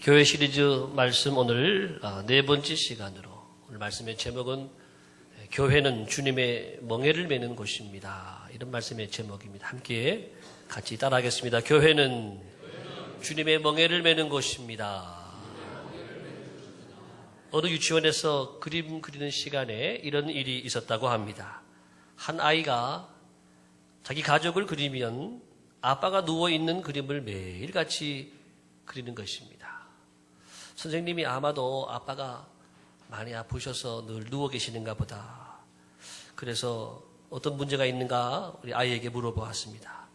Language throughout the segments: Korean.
교회 시리즈 말씀 오늘 네 번째 시간으로 오늘 말씀의 제목은 교회는 주님의 멍에를 매는 곳입니다. 이런 말씀의 제목입니다. 함께 같이 따라하겠습니다. 교회는 주님의 멍에를 매는 곳입니다. 어느 유치원에서 그림 그리는 시간에 이런 일이 있었다고 합니다. 한 아이가 자기 가족을 그리면 아빠가 누워있는 그림을 매일같이 그리는 것입니다. 선생님이 아마도 아빠가 많이 아프셔서 늘 누워 계시는가 보다. 그래서 어떤 문제가 있는가 우리 아이에게 물어보았습니다.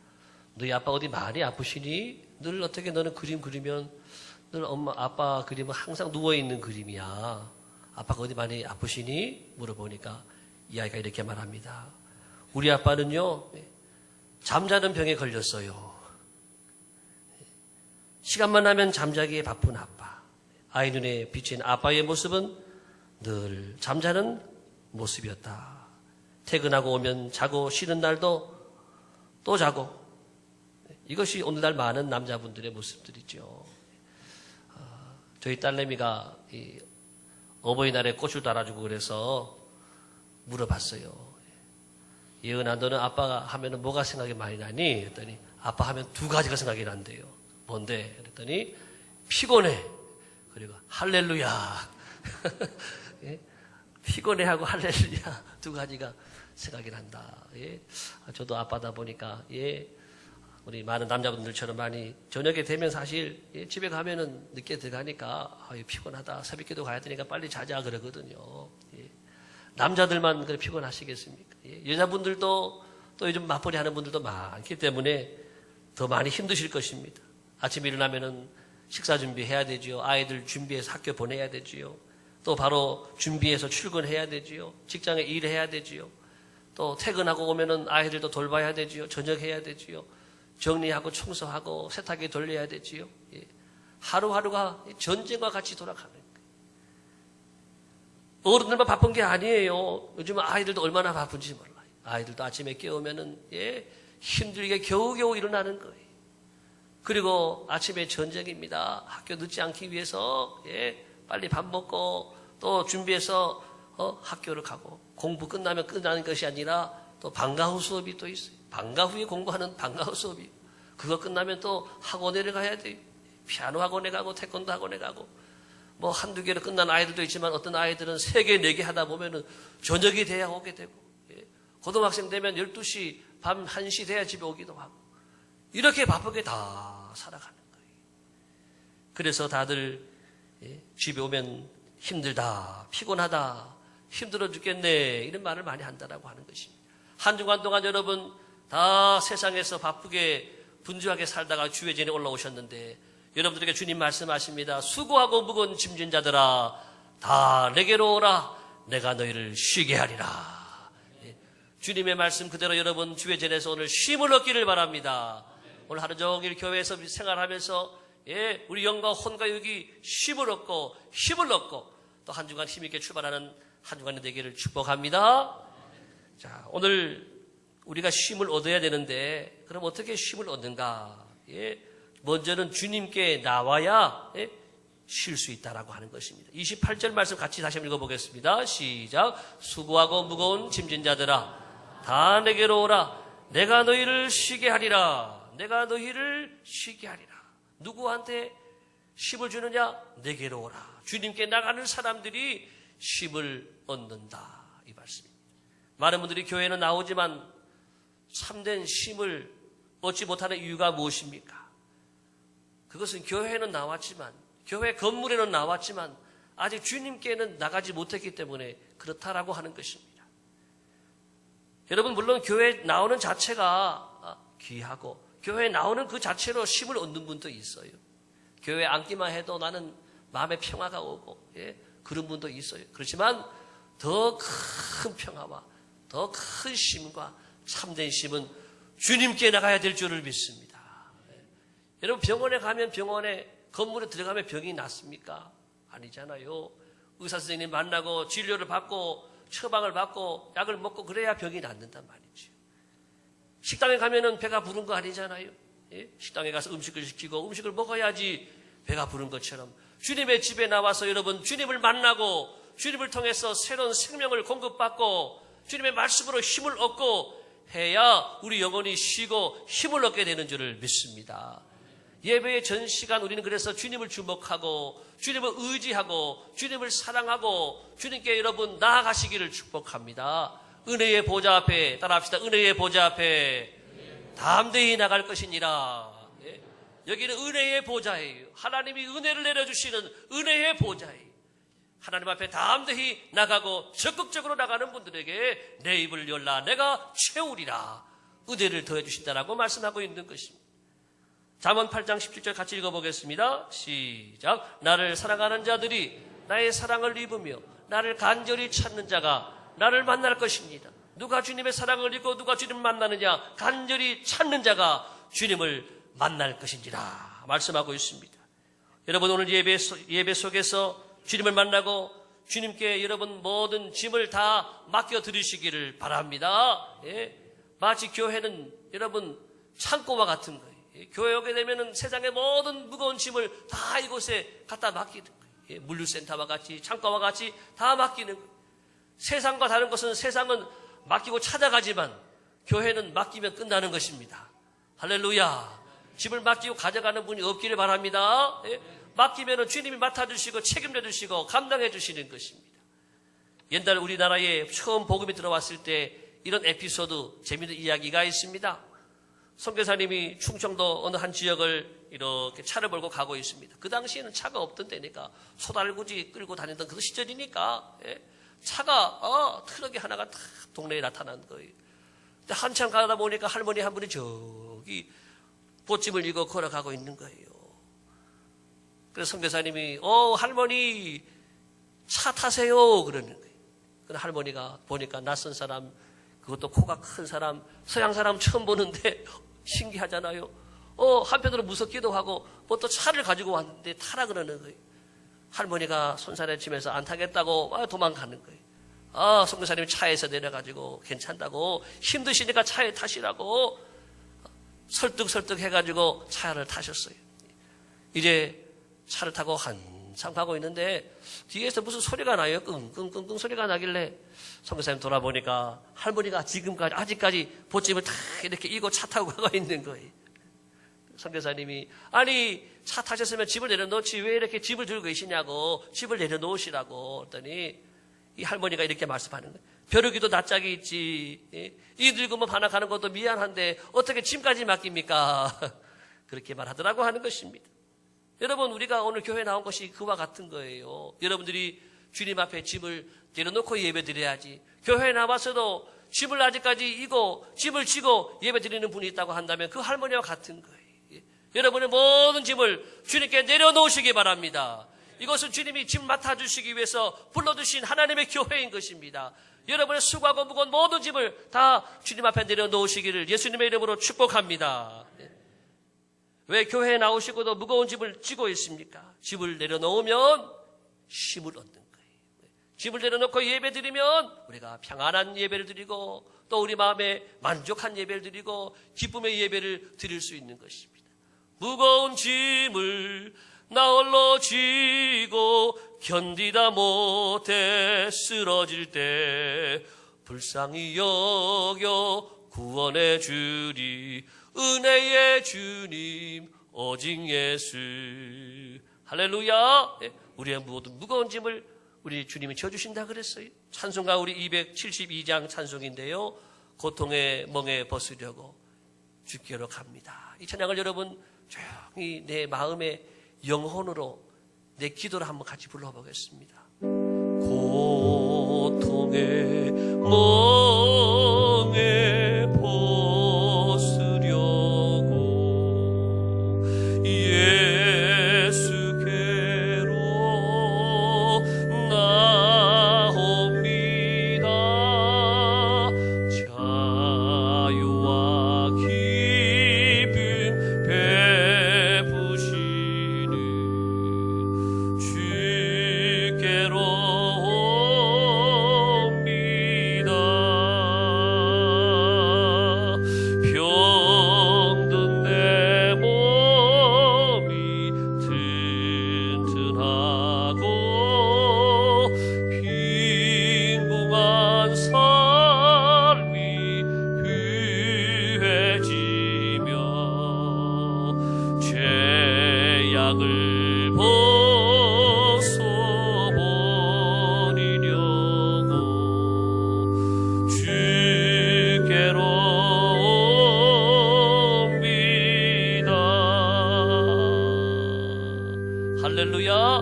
너희 아빠 어디 많이 아프시니? 늘 어떻게 너는 그림 그리면 늘 엄마 아빠 그림은 항상 누워있는 그림이야. 아빠가 어디 많이 아프시니? 물어보니까 이 아이가 이렇게 말합니다. 우리 아빠는요 잠자는 병에 걸렸어요. 시간만 나면 잠자기에 바쁜 아빠. 아이 눈에 비친 아빠의 모습은 늘 잠자는 모습이었다. 퇴근하고 오면 자고 쉬는 날도 또 자고. 이것이 오늘날 많은 남자분들의 모습들이죠. 저희 딸내미가 어버이날에 꽃을 달아주고 그래서 물어봤어요. 예은아, 너는 아빠가 하면 뭐가 생각이 많이 나니? 그랬더니 아빠 하면 두 가지가 생각이 난대요. 뭔데? 그랬더니 피곤해. 그리고 할렐루야. 예? 피곤해하고 할렐루야 두 가지가 생각이 난다. 예? 저도 아빠다 보니까 우리 많은 남자분들처럼 많이 저녁에 되면 사실 집에 가면은 늦게 들어가니까 피곤하다. 새벽기도 가야 되니까 빨리 자자 그러거든요. 예? 남자들만 그래 피곤하시겠습니까? 예? 여자분들도 또 요즘 맞벌이 하는 분들도 많기 때문에 더 많이 힘드실 것입니다. 아침에 일어나면은 식사 준비해야 되지요. 아이들 준비해서 학교 보내야 되지요. 또 바로 준비해서 출근해야 되지요. 직장에 일해야 되지요. 또 퇴근하고 오면은 아이들도 돌봐야 되지요. 저녁해야 되지요. 정리하고 청소하고 세탁기 돌려야 되지요. 예. 하루하루가 전쟁과 같이 돌아가는 거예요. 어른들만 바쁜 게 아니에요. 요즘 아이들도 얼마나 바쁜지 몰라요. 아이들도 아침에 깨우면은 힘들게 겨우겨우 일어나는 거예요. 그리고 아침에 전쟁입니다. 학교 늦지 않기 위해서 빨리 밥 먹고 또 준비해서 학교를 가고 공부 끝나면 끝나는 것이 아니라 또 방과 후 수업이 또 있어요. 방과 후에 공부하는 방과 후 수업이 그거 끝나면 또 학원에 가야 돼요. 피아노 학원에 가고 태권도 학원에 가고 뭐 한두 개로 끝난 아이들도 있지만 어떤 아이들은 3개, 4개 하다 보면은 저녁이 돼야 오게 되고 고등학생 되면 12시 밤 1시 돼야 집에 오기도 하고 이렇게 바쁘게 다 살아가는 거예요. 그래서 다들 집에 오면 힘들다, 피곤하다, 힘들어 죽겠네 이런 말을 많이 한다라고 하는 것입니다. 한 주간 동안 여러분 다 세상에서 바쁘게 분주하게 살다가 주의 전에 올라오셨는데 여러분들에게 주님 말씀하십니다. 수고하고 무거운 짐진 자들아 다 내게로 오라 내가 너희를 쉬게 하리라. 주님의 말씀 그대로 여러분 주의 전에서 오늘 쉼을 얻기를 바랍니다. 오늘 하루 종일 교회에서 생활하면서 우리 영과 혼과 육이 쉼을 얻고 힘을 얻고 또 한 주간 힘있게 출발하는 한 주간이 되기를 축복합니다. 자, 오늘 우리가 쉼을 얻어야 되는데 그럼 어떻게 쉼을 얻는가? 먼저는 주님께 나와야 쉴 수 있다라고 하는 것입니다. 28절 말씀 같이 다시 한번 읽어보겠습니다. 시작. 수고하고 무거운 짐진 자들아 다 내게로 오라 내가 너희를 쉬게 하리라. 내가 너희를 쉬게 하리라. 누구한테 쉼을 주느냐? 내게로 오라. 주님께 나가는 사람들이 쉼을 얻는다. 이 말씀입니다. 많은 분들이 교회는 나오지만 참된 쉼을 얻지 못하는 이유가 무엇입니까? 그것은 교회는 나왔지만 교회 건물에는 나왔지만 아직 주님께는 나가지 못했기 때문에 그렇다라고 하는 것입니다. 여러분 물론 교회 나오는 자체가 귀하고 교회에 나오는 그 자체로 쉼을 얻는 분도 있어요. 교회에 앉기만 해도 나는 마음의 평화가 오고 그런 분도 있어요. 그렇지만 더 큰 평화와 더 큰 쉼과 참된 쉼은 주님께 나가야 될 줄을 믿습니다. 여러분 병원에 가면 병원에 건물에 들어가면 병이 낫습니까? 아니잖아요. 의사 선생님 만나고 진료를 받고 처방을 받고 약을 먹고 그래야 병이 낫는단 말이죠. 식당에 가면은 배가 부른 거 아니잖아요. 예? 식당에 가서 음식을 시키고 음식을 먹어야지 배가 부른 것처럼 주님의 집에 나와서 여러분 주님을 만나고 주님을 통해서 새로운 생명을 공급받고 주님의 말씀으로 힘을 얻고 해야 우리 영혼이 쉬고 힘을 얻게 되는 줄을 믿습니다. 예배의 전 시간 우리는 그래서 주님을 주목하고 주님을 의지하고 주님을 사랑하고 주님께 여러분 나아가시기를 축복합니다. 은혜의 보좌 앞에 따라합시다. 은혜의 보좌 앞에 담대히 나갈 것이니라. 여기는 은혜의 보좌예요. 하나님이 은혜를 내려주시는 은혜의 보좌예요. 하나님 앞에 담대히 나가고 적극적으로 나가는 분들에게 내 입을 열라 내가 채우리라 은혜를 더해 주신다라고 말씀하고 있는 것입니다. 잠언 8장 17절 같이 읽어보겠습니다. 시작. 나를 사랑하는 자들이 나의 사랑을 입으며 나를 간절히 찾는 자가 나를 만날 것입니다. 누가 주님의 사랑을 입고 누가 주님을 만나느냐? 간절히 찾는 자가 주님을 만날 것인지라 말씀하고 있습니다. 여러분 오늘 예배 속에서 주님을 만나고 주님께 여러분 모든 짐을 다 맡겨드리시기를 바랍니다. 마치 교회는 여러분 창고와 같은 거예요. 교회 오게 되면 세상의 모든 무거운 짐을 다 이곳에 갖다 맡기는 거예요. 물류센터와 같이 창고와 같이 다 맡기는 거예요. 세상과 다른 것은 세상은 맡기고 찾아가지만 교회는 맡기면 끝나는 것입니다. 할렐루야. 집을 맡기고 가져가는 분이 없기를 바랍니다. 맡기면 주님이 맡아주시고 책임져 주시고 감당해 주시는 것입니다. 옛날 우리나라에 처음 복음이 들어왔을 때 이런 에피소드 재미있는 이야기가 있습니다. 선교사님이 충청도 어느 한 지역을 이렇게 차를 몰고 가고 있습니다. 그 당시에는 차가 없던 때니까 소달구지 끌고 다니던 그 시절이니까 차가 트럭이 하나가 딱 동네에 나타난 거예요. 근데 한참 가다 보니까 할머니 한 분이 저기 보찜을 이고 걸어가고 있는 거예요. 그래서 선교사님이 할머니 차 타세요 그러는 거예요. 그래서 할머니가 보니까 낯선 사람, 그것도 코가 큰 사람, 서양 사람 처음 보는데 신기하잖아요. 한편으로 무섭기도 하고 뭐 또 차를 가지고 왔는데 타라 그러는 거예요. 할머니가 손살에 치면서 안 타겠다고 도망가는 거예요. 선교사님이 차에서 내려가지고 괜찮다고 힘드시니까 차에 타시라고 설득 해가지고 차를 타셨어요. 이제 차를 타고 한참 가고 있는데 뒤에서 무슨 소리가 나요. 끙끙끙끙 소리가 나길래 선교사님 돌아보니까 할머니가 지금까지 아직까지 보찜을 탁 이렇게 이고 차 타고 가고 있는 거예요. 선교사님이 아니 차 타셨으면 집을 내려놓지 왜 이렇게 집을 들고 계시냐고 집을 내려놓으시라고 했더니 이 할머니가 이렇게 말씀하는 거예요. 벼르기도 낯짝이 있지. 이 늙으면 반항하는 것도 미안한데 어떻게 짐까지 맡깁니까? 그렇게 말하더라고 하는 것입니다. 여러분 우리가 오늘 교회에 나온 것이 그와 같은 거예요. 여러분들이 주님 앞에 짐을 내려놓고 예배드려야지. 교회에 나와서도 짐을 아직까지 이고 짐을 지고 예배드리는 분이 있다고 한다면 그 할머니와 같은 거예요. 여러분의 모든 짐을 주님께 내려놓으시기 바랍니다. 이것은 주님이 짐 맡아주시기 위해서 불러주신 하나님의 교회인 것입니다. 여러분의 수고하고 무거운 모든 짐을 다 주님 앞에 내려놓으시기를 예수님의 이름으로 축복합니다. 왜 교회에 나오시고도 무거운 짐을 지고 있습니까? 짐을 내려놓으면 힘을 얻는 거예요. 짐을 내려놓고 예배드리면 우리가 평안한 예배를 드리고 또 우리 마음에 만족한 예배를 드리고 기쁨의 예배를 드릴 수 있는 것입니다. 무거운 짐을 나 홀로 지고 견디다 못해 쓰러질 때 불쌍히 여겨 구원해 주리 은혜의 주님 오직 예수. 할렐루야. 우리의 모든 무거운 짐을 우리 주님이 져주신다 그랬어요. 찬송가 우리 272장 찬송인데요. 고통의 멍에 벗으려고 주께로 갑니다. 이 찬양을 여러분 조용히 내 마음의 영혼으로 내 기도를 한번 같이 불러보겠습니다. 고통의 멍에 벗으려고 예수께로 나옵니다. 자유와 기쁨 베푸시는 주께로 옵니다. 죄악을 벗어버리려고 주께로 옵니다. 할렐루야.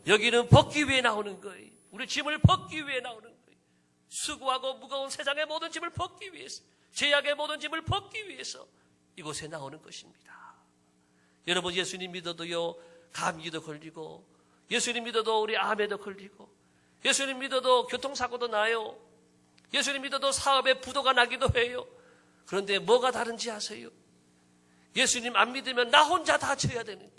여기는 벗기 위해 나오는 거예요. 우리 짐을 벗기 위해 나오는 거예요. 수고하고 무거운 세상의 모든 짐을 벗기 위해서, 죄악의 모든 짐을 벗기 위해서 이곳에 나오는 것입니다. 여러분, 예수님 믿어도요, 감기도 걸리고, 예수님 믿어도 우리 암에도 걸리고, 예수님 믿어도 교통사고도 나요. 예수님 믿어도 사업에 부도가 나기도 해요. 그런데 뭐가 다른지 아세요? 예수님 안 믿으면 나 혼자 다 져야 되는 거예요.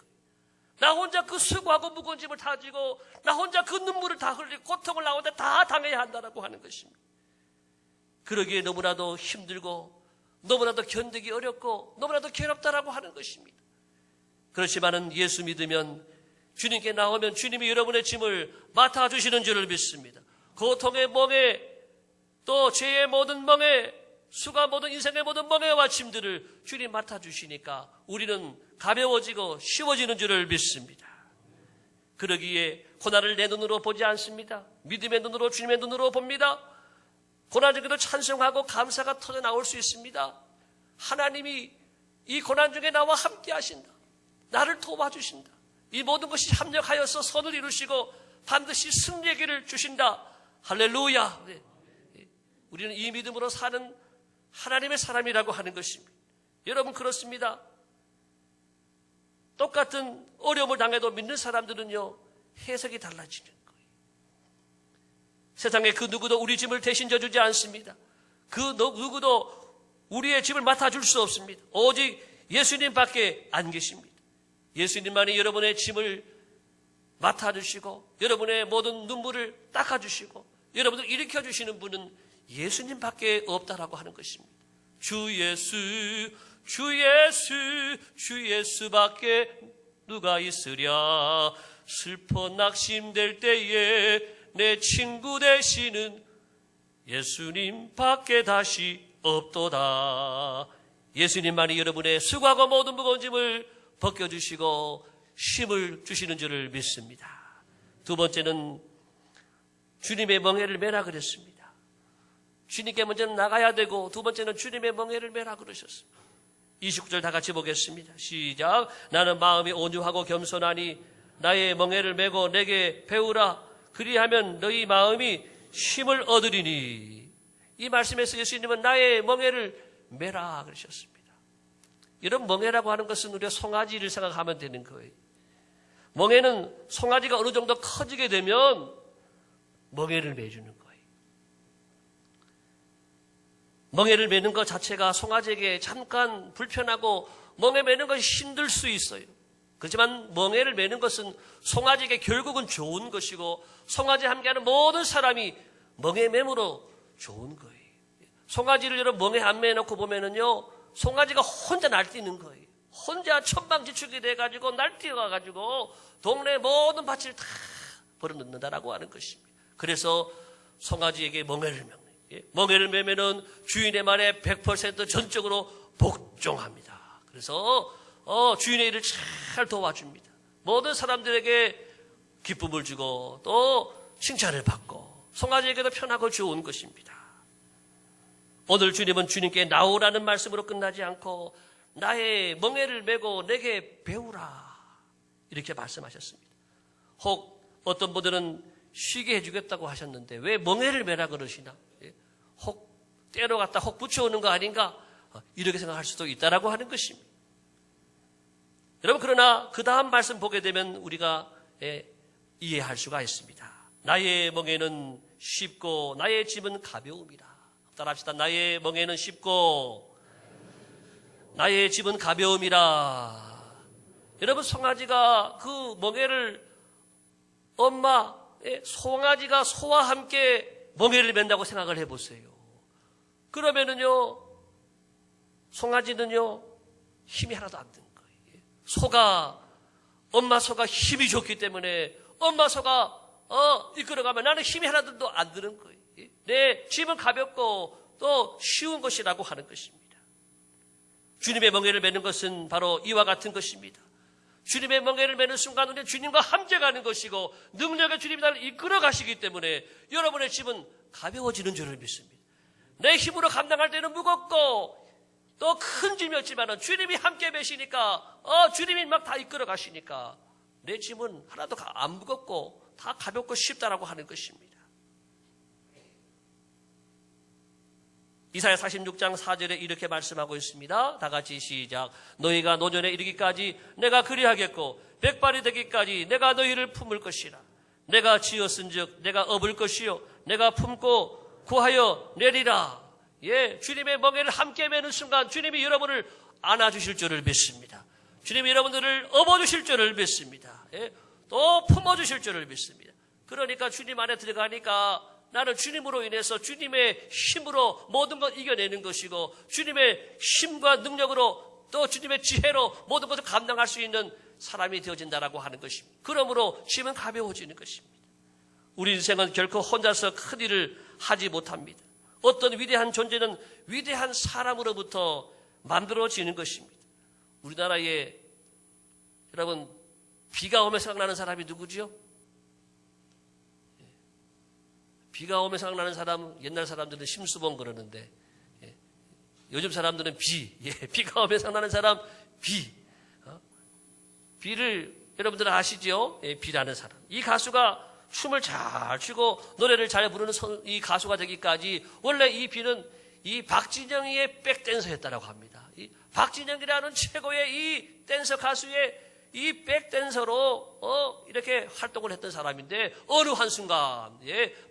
나 혼자 그 수고하고 무거운 짐을 다 지고, 나 혼자 그 눈물을 다 흘리고 고통을 나 혼자 다 당해야 한다고 하는 것입니다. 그러기에 너무나도 힘들고 너무나도 견디기 어렵고 너무나도 괴롭다라고 하는 것입니다. 그렇지만은 예수 믿으면, 주님께 나오면 주님이 여러분의 짐을 맡아주시는 줄을 믿습니다. 고통의 멍에, 또 죄의 모든 멍에, 수가 모든 인생의 모든 멍에와 짐들을 주님 맡아주시니까 우리는 가벼워지고 쉬워지는 줄을 믿습니다. 그러기에 고난을 내 눈으로 보지 않습니다. 믿음의 눈으로, 주님의 눈으로 봅니다. 고난 중에도 찬송하고 감사가 터져 나올 수 있습니다. 하나님이 이 고난 중에 나와 함께 하신다. 나를 도와주신다. 이 모든 것이 합력하여서 선을 이루시고 반드시 승리의 길을 주신다. 할렐루야. 우리는 이 믿음으로 사는 하나님의 사람이라고 하는 것입니다. 여러분, 그렇습니다. 똑같은 어려움을 당해도 믿는 사람들은요, 해석이 달라지는 거예요. 세상에 그 누구도 우리 짐을 대신 져주지 않습니다. 그 누구도 우리의 짐을 맡아줄 수 없습니다. 오직 예수님밖에 안 계십니다. 예수님만이 여러분의 짐을 맡아주시고 여러분의 모든 눈물을 닦아주시고 여러분을 일으켜주시는 분은 예수님밖에 없다라고 하는 것입니다. 주 예수, 주 예수, 주 예수밖에 누가 있으랴. 슬퍼 낙심될 때에 내 친구 되시는 예수님밖에 다시 없도다. 예수님만이 여러분의 수고하고 모든 무거운 짐을 벗겨주시고 힘을 주시는 줄을 믿습니다. 두 번째는 주님의 멍에를 매라 그랬습니다. 주님께 먼저는 나가야 되고, 두 번째는 주님의 멍에를 매라 그러셨습니다. 29절 다 같이 보겠습니다. 시작. 나는 마음이 온유하고 겸손하니 나의 멍에를 메고 내게 배우라. 그리하면 너희 마음이 힘을 얻으리니. 이 말씀에서 예수님은 나의 멍에를 매라 그러셨습니다. 이런 멍에라고 하는 것은 우리가 송아지를 생각하면 되는 거예요. 멍에는 송아지가 어느 정도 커지게 되면 멍에를 매주는 거예요. 멍에를 매는 것 자체가 송아지에게 잠깐 불편하고 멍에 매는 것이 힘들 수 있어요. 그렇지만 멍에를 매는 것은 송아지에게 결국은 좋은 것이고 송아지와 함께하는 모든 사람이 멍에 매므로 좋은 거예요. 송아지를 여러분 멍에 안 매놓고 보면은요, 송아지가 혼자 날뛰는 거예요. 혼자 천방지축이 돼가지고 날뛰어가지고 동네 모든 밭을 다 벌어넣는다라고 하는 것입니다. 그래서 송아지에게 멍에를 매는, 멍에를 매면은 주인의 말에 100% 전적으로 복종합니다. 그래서 주인의 일을 잘 도와줍니다. 모든 사람들에게 기쁨을 주고 또 칭찬을 받고 송아지에게도 편하고 좋은 것입니다. 오늘 주님은 주님께 나오라는 말씀으로 끝나지 않고 나의 멍에를 메고 내게 배우라 이렇게 말씀하셨습니다. 혹 어떤 분들은 쉬게 해주겠다고 하셨는데 왜 멍에를 메라 그러시나? 혹 때로 갖다 혹 붙여오는 거 아닌가? 이렇게 생각할 수도 있다라고 하는 것입니다. 여러분, 그러나 그 다음 말씀 보게 되면 우리가 이해할 수가 있습니다. 나의 멍에는 쉽고 나의 짐은 가벼움이라. 따라합시다. 나의 멍에는 쉽고 나의 짐은 가벼움이라. 여러분, 송아지가 그 멍에를 송아지가 소와 함께 멍에를 맨다고 생각을 해보세요. 그러면은요, 송아지는요, 힘이 하나도 안 드는 거예요. 엄마 소가 힘이 좋기 때문에 엄마 소가 이끌어가면 나는 힘이 하나도 안 드는 거예요. 내 짐은 가볍고 또 쉬운 것이라고 하는 것입니다. 주님의 멍에를 매는 것은 바로 이와 같은 것입니다. 주님의 멍에를 매는 순간 우리는 주님과 함께 가는 것이고 능력의 주님이 나를 이끌어 가시기 때문에 여러분의 짐은 가벼워지는 줄을 믿습니다. 내 힘으로 감당할 때는 무겁고 또 큰 짐이었지만 주님이 함께 매시니까 주님이 막 다 이끌어 가시니까 내 짐은 하나도 안 무겁고 다 가볍고 쉽다라고 하는 것입니다. 이사야 46장 4절에 이렇게 말씀하고 있습니다. 다 같이 시작. 너희가 노년에 이르기까지 내가 그리하겠고 백발이 되기까지 내가 너희를 품을 것이라. 내가 지었은즉 내가 업을 것이요 내가 품고 구하여 내리라. 예, 주님의 멍에를 함께 매는 순간 주님이 여러분을 안아주실 줄을 믿습니다. 주님이 여러분들을 업어주실 줄을 믿습니다. 예, 또 품어주실 줄을 믿습니다. 그러니까 주님 안에 들어가니까 나는 주님으로 인해서 주님의 힘으로 모든 걸 이겨내는 것이고 주님의 힘과 능력으로 또 주님의 지혜로 모든 것을 감당할 수 있는 사람이 되어진다라고 하는 것입니다. 그러므로 짐은 가벼워지는 것입니다. 우리 인생은 결코 혼자서 큰 일을 하지 못합니다. 어떤 위대한 존재는 위대한 사람으로부터 만들어지는 것입니다. 우리나라에 여러분 비가 오면 생각나는 사람이 누구지요? 비가 오면 생각나는 사람, 옛날 사람들은 심수봉 그러는데 요즘 사람들은 비, 비가 오면 생각나는 사람 비. 비를 여러분들은 아시죠? 비라는 사람. 이 가수가 춤을 잘 추고 노래를 잘 부르는 이 가수가 되기까지 원래 이 비는 이 박진영이의 백댄서였다라고 합니다. 이 박진영이라는 최고의 이 댄서 가수의 이 백댄서로 이렇게 활동을 했던 사람인데 어느 한순간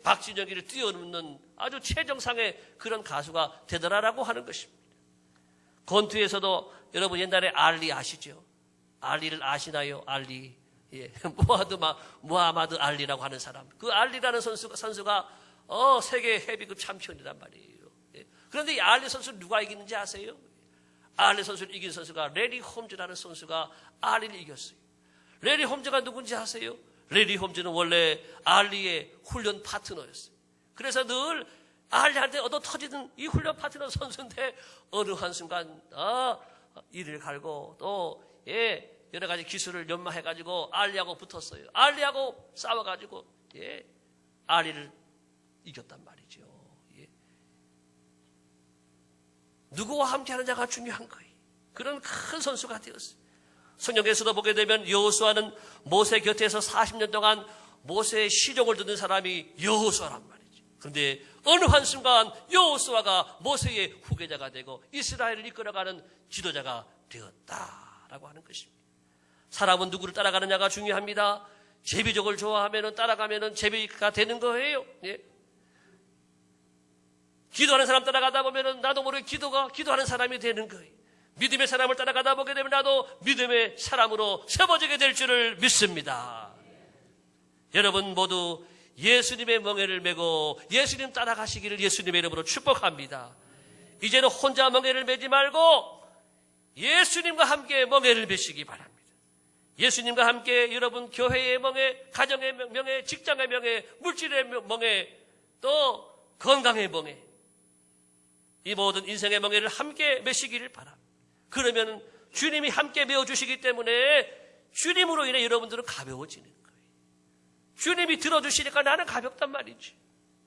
박진영이를 뛰어넘는 아주 최정상의 그런 가수가 되더라라고 하는 것입니다. 권투에서도 여러분 옛날에 알리 아시죠? 알리를 아시나요? 알리. 무하마드 알리라고 하는 사람. 그 알리라는 선수가 세계 헤비급 챔피언이란 말이에요. 그런데 이 알리 선수를 누가 이기는지 아세요? 알리 선수를 이긴 선수가 레리 홈즈라는 선수가 알리를 이겼어요. 레리 홈즈가 누군지 아세요? 레리 홈즈는 원래 알리의 훈련 파트너였어요. 그래서 늘 알리한테 얻어 터지는 이 훈련 파트너 선수인데 어느 한순간 이를 갈고 또 여러 가지 기술을 연마해가지고 알리하고 붙었어요. 알리하고 싸워가지고 알리를 이겼단 말이죠. 누구와 함께하는 자가 중요한 거예요. 그런 큰 선수가 되었어요. 성경에서도 보게 되면 여호수아는 모세 곁에서 40년 동안 모세의 시종을 듣는 사람이 여호수아란 말이죠. 그런데 어느 한순간 여호수아가 모세의 후계자가 되고 이스라엘을 이끌어가는 지도자가 되었다라고 하는 것입니다. 사람은 누구를 따라가느냐가 중요합니다. 제비족을 좋아하면 따라가면 제비가 되는 거예요. 기도하는 사람 따라가다 보면 나도 모르게 기도하는 사람이 되는 거예요. 믿음의 사람을 따라가다 보게 되면 나도 믿음의 사람으로 세워지게 될 줄을 믿습니다. 여러분 모두 예수님의 멍에를 메고 예수님 따라가시기를 예수님의 이름으로 축복합니다. 이제는 혼자 멍에를 메지 말고 예수님과 함께 멍에를 메시기 바랍니다. 예수님과 함께 여러분 교회의 멍에, 가정의 멍에, 직장의 멍에, 물질의 멍에, 또 건강의 멍에, 이 모든 인생의 멍에를 함께 메시기를 바랍니다. 그러면 주님이 함께 메어주시기 때문에 주님으로 인해 여러분들은 가벼워지는 거예요. 주님이 들어주시니까 나는 가볍단 말이지.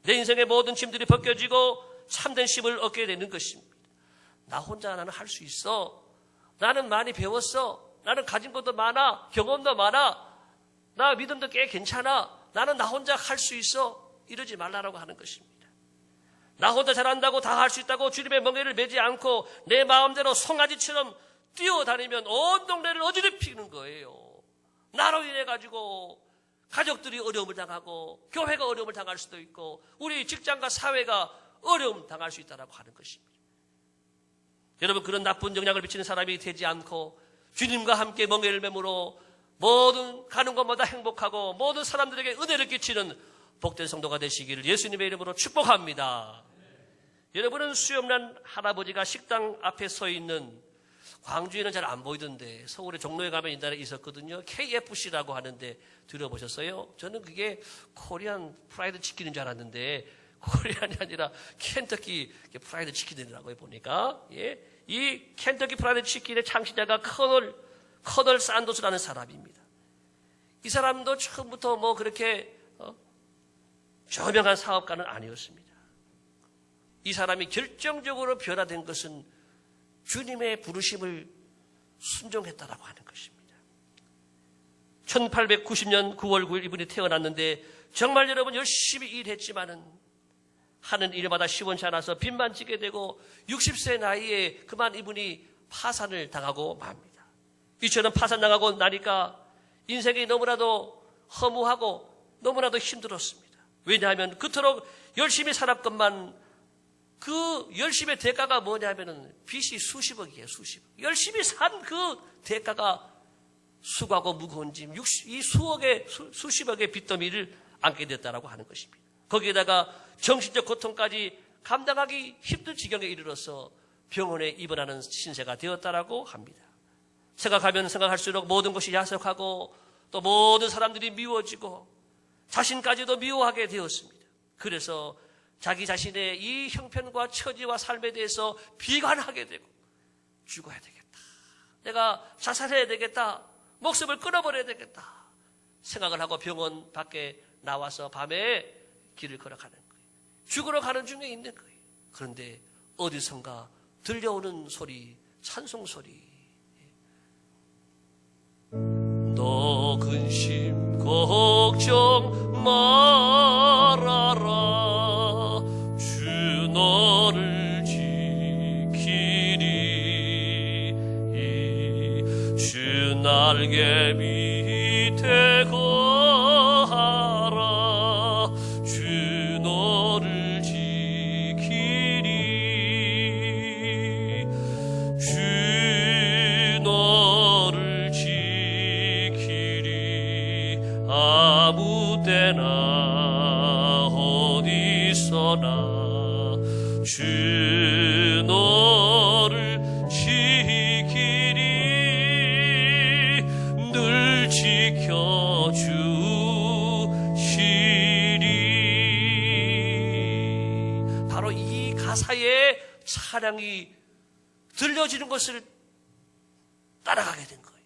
내 인생의 모든 짐들이 벗겨지고 참된 힘을 얻게 되는 것입니다. 나 혼자 나는 할 수 있어. 나는 많이 배웠어. 나는 가진 것도 많아. 경험도 많아. 나 믿음도 꽤 괜찮아. 나는 나 혼자 할 수 있어. 이러지 말라라고 하는 것입니다. 나 혼자 잘한다고 다 할 수 있다고 주님의 멍에를 매지 않고 내 마음대로 송아지처럼 뛰어다니면 온 동네를 어지럽히는 거예요. 나로 인해 가지고 가족들이 어려움을 당하고 교회가 어려움을 당할 수도 있고 우리 직장과 사회가 어려움 당할 수 있다고 하는 것입니다. 여러분 그런 나쁜 영향을 미치는 사람이 되지 않고 주님과 함께 멍에를 매므로 모든 가는 곳마다 행복하고 모든 사람들에게 은혜를 끼치는 복된 성도가 되시기를 예수님의 이름으로 축복합니다. 여러분은 수염난 할아버지가 식당 앞에 서 있는 광주에는 잘 안 보이던데 서울의 종로에 가면 옛날에 있었거든요. KFC라고 하는데 들어보셨어요? 저는 그게 코리안 프라이드 치킨인 줄 알았는데 코리안이 아니라 켄터키 프라이드 치킨이라고 보니까 이 켄터키 프라이드 치킨의 창시자가 커널 커널 산도스라는 사람입니다. 이 사람도 처음부터 뭐 그렇게 저명한 사업가는 아니었습니다. 이 사람이 결정적으로 변화된 것은 주님의 부르심을 순종했다라고 하는 것입니다. 1890년 9월 9일 이분이 태어났는데 정말 여러분 열심히 일했지만은 하는 일마다 시원치 않아서 빚만 지게 되고 60세 나이에 그만 이분이 파산을 당하고 맙니다. 이처럼 파산당하고 나니까 인생이 너무나도 허무하고 너무나도 힘들었습니다. 왜냐하면 그토록 열심히 살았건만 그 열심의 대가가 뭐냐면은 빚이 수십억이에요, 수십억. 열심히 산 그 대가가 수고하고 무거운 짐, 이 수십억의 빚더미를 안게 됐다라고 하는 것입니다. 거기에다가 정신적 고통까지 감당하기 힘든 지경에 이르러서 병원에 입원하는 신세가 되었다라고 합니다. 생각하면 생각할수록 모든 것이 야속하고 또 모든 사람들이 미워지고 자신까지도 미워하게 되었습니다. 그래서 자기 자신의 이 형편과 처지와 삶에 대해서 비관하게 되고 죽어야 되겠다. 내가 자살해야 되겠다. 목숨을 끊어버려야 되겠다. 생각을 하고 병원 밖에 나와서 밤에 길을 걸어가는 거예요. 죽으러 가는 중에 있는 거예요. 그런데 어디선가 들려오는 소리, 찬송 소리. 너 근심 걱정 말아라. 주 너를 지키리. 주 날개 밑에 거하라. 주 너를 지키리. 주 너를 지키리. 아무 때나 어디서나 주 너를 지키리. 늘 지켜주시리. 바로 이 가사의 찬양이 들려지는 것을 따라가게 된 거예요.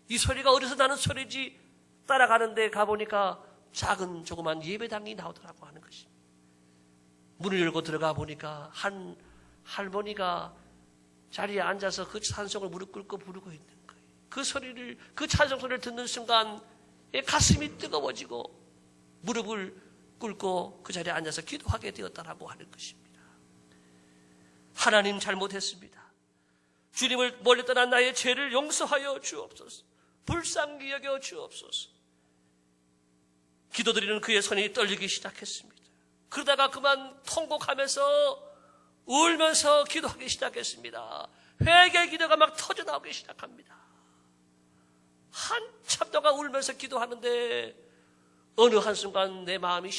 이 소리가 어디서 나는 소리지 따라가는데 가보니까 작은 조그만 예배당이 나오더라고 하는 것입니다. 문을 열고 들어가 보니까 한 할머니가 자리에 앉아서 그 찬송을 무릎 꿇고 부르고 있는 거예요. 그 소리를, 그 찬송 소리를 듣는 순간 가슴이 뜨거워지고 무릎을 꿇고 그 자리에 앉아서 기도하게 되었다라고 하는 것입니다. 하나님 잘못했습니다. 주님을 멀리 떠난 나의 죄를 용서하여 주옵소서. 불쌍히 여겨 주옵소서. 기도드리는 그의 손이 떨리기 시작했습니다. 그러다가 그만 통곡하면서 울면서 기도하기 시작했습니다. 회개 기도가 막 터져나오기 시작합니다. 한참 동안 울면서 기도하는데 어느 한순간 내 마음이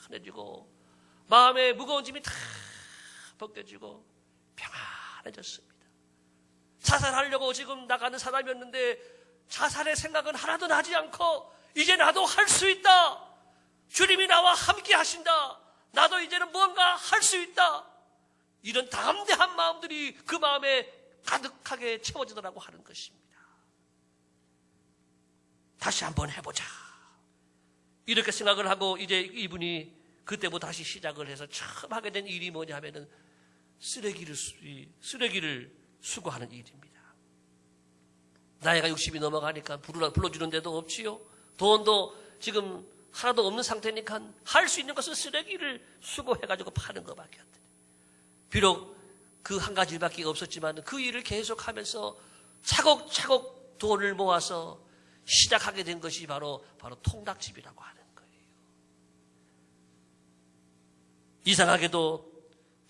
시원해지고 마음의 무거운 짐이 다 벗겨지고 평안해졌습니다. 자살하려고 지금 나가는 사람이었는데 자살의 생각은 하나도 나지 않고 이제 나도 할 수 있다. 주님이 나와 함께 하신다. 나도 이제는 뭔가 할 수 있다. 이런 담대한 마음들이 그 마음에 가득하게 채워지더라고 하는 것입니다. 다시 한번 해보자. 이렇게 생각을 하고 이제 이분이 그때부터 다시 시작을 해서 처음 하게 된 일이 뭐냐 하면은 쓰레기를 수거하는 일입니다. 나이가 60이 넘어가니까 불러주는 데도 없지요. 돈도 지금 하나도 없는 상태니까 할 수 있는 것은 쓰레기를 수거해가지고 파는 것밖에 안 돼요. 비록 그 한 가지 일밖에 없었지만 그 일을 계속하면서 차곡차곡 돈을 모아서 시작하게 된 것이 바로 통닭집이라고 하는 거예요. 이상하게도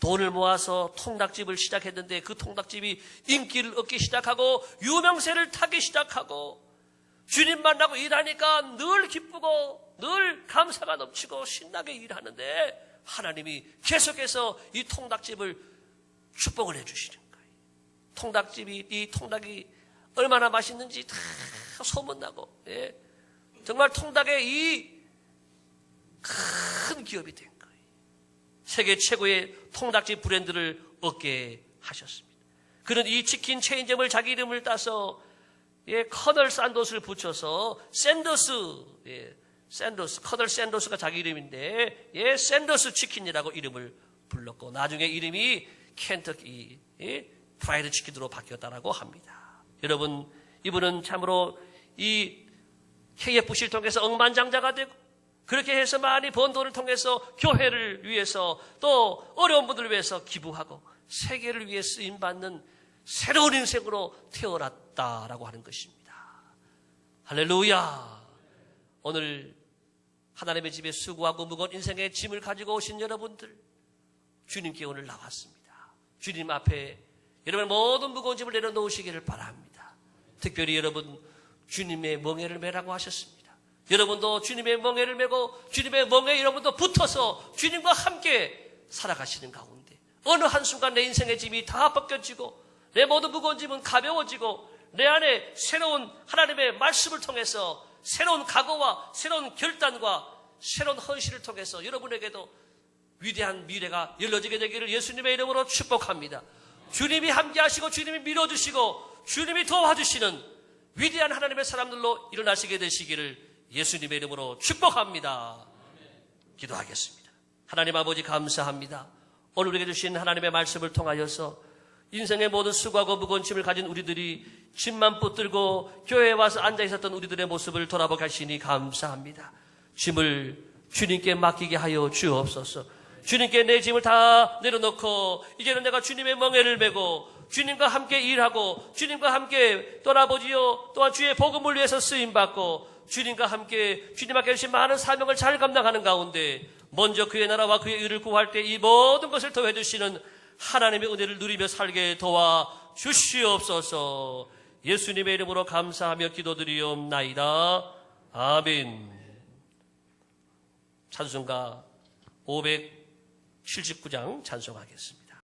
돈을 모아서 통닭집을 시작했는데 그 통닭집이 인기를 얻기 시작하고 유명세를 타기 시작하고 주님 만나고 일하니까 늘 기쁘고 늘 감사가 넘치고 신나게 일하는데 하나님이 계속해서 이 통닭집을 축복을 해주시는 거예요. 이 통닭이 얼마나 맛있는지 다 소문나고, 정말 통닭의 이 큰 기업이 된 거예요. 세계 최고의 통닭집 브랜드를 얻게 하셨습니다. 그는 이 치킨 체인점을 자기 이름을 따서 커널 샌더스를 붙여서 샌더스, 샌더스, 커널 샌더스가 자기 이름인데, 샌더스 치킨이라고 이름을 불렀고, 나중에 이름이 켄터키 프라이드 치킨으로 바뀌었다라고 합니다. 여러분, 이분은 참으로 이 KFC를 통해서 억만장자가 되고, 그렇게 해서 많이 번 돈을 통해서 교회를 위해서 또 어려운 분들을 위해서 기부하고 세계를 위해 쓰임받는 새로운 인생으로 태어났다라고 하는 것입니다. 할렐루야. 오늘 하나님의 집에 수고하고 무거운 인생의 짐을 가지고 오신 여러분들, 주님께 오늘 나왔습니다. 주님 앞에 여러분 모든 무거운 짐을 내려놓으시기를 바랍니다. 특별히 여러분 주님의 멍에를 매라고 하셨습니다. 여러분도 주님의 멍에를 메고 주님의 멍에 여러분도 붙어서 주님과 함께 살아가시는 가운데 어느 한순간 내 인생의 짐이 다 벗겨지고 내 모든 무거운 짐은 가벼워지고 내 안에 새로운 하나님의 말씀을 통해서 새로운 각오와 새로운 결단과 새로운 헌신을 통해서 여러분에게도 위대한 미래가 열려지게 되기를 예수님의 이름으로 축복합니다. 주님이 함께하시고 주님이 밀어주시고 주님이 도와주시는 위대한 하나님의 사람들로 일어나시게 되시기를 예수님의 이름으로 축복합니다. 기도하겠습니다. 하나님 아버지 감사합니다. 오늘 우리에게 주신 하나님의 말씀을 통하여서 인생의 모든 수고하고 무거운 짐을 가진 우리들이 짐만 붙들고 교회에 와서 앉아 있었던 우리들의 모습을 돌아보게 하시니 감사합니다. 짐을 주님께 맡기게 하여 주옵소서. 주님께 내 짐을 다 내려놓고 이제는 내가 주님의 멍에를 메고 주님과 함께 일하고 주님과 함께 떠나보지요. 또한 주의 복음을 위해서 쓰임받고 주님과 함께 주님 앞에 주신 많은 사명을 잘 감당하는 가운데 먼저 그의 나라와 그의 의를 구할 때 이 모든 것을 더해 주시는 하나님의 은혜를 누리며 살게 도와 주시옵소서. 예수님의 이름으로 감사하며 기도드리옵나이다. 아멘. 찬송가 579장 찬송하겠습니다.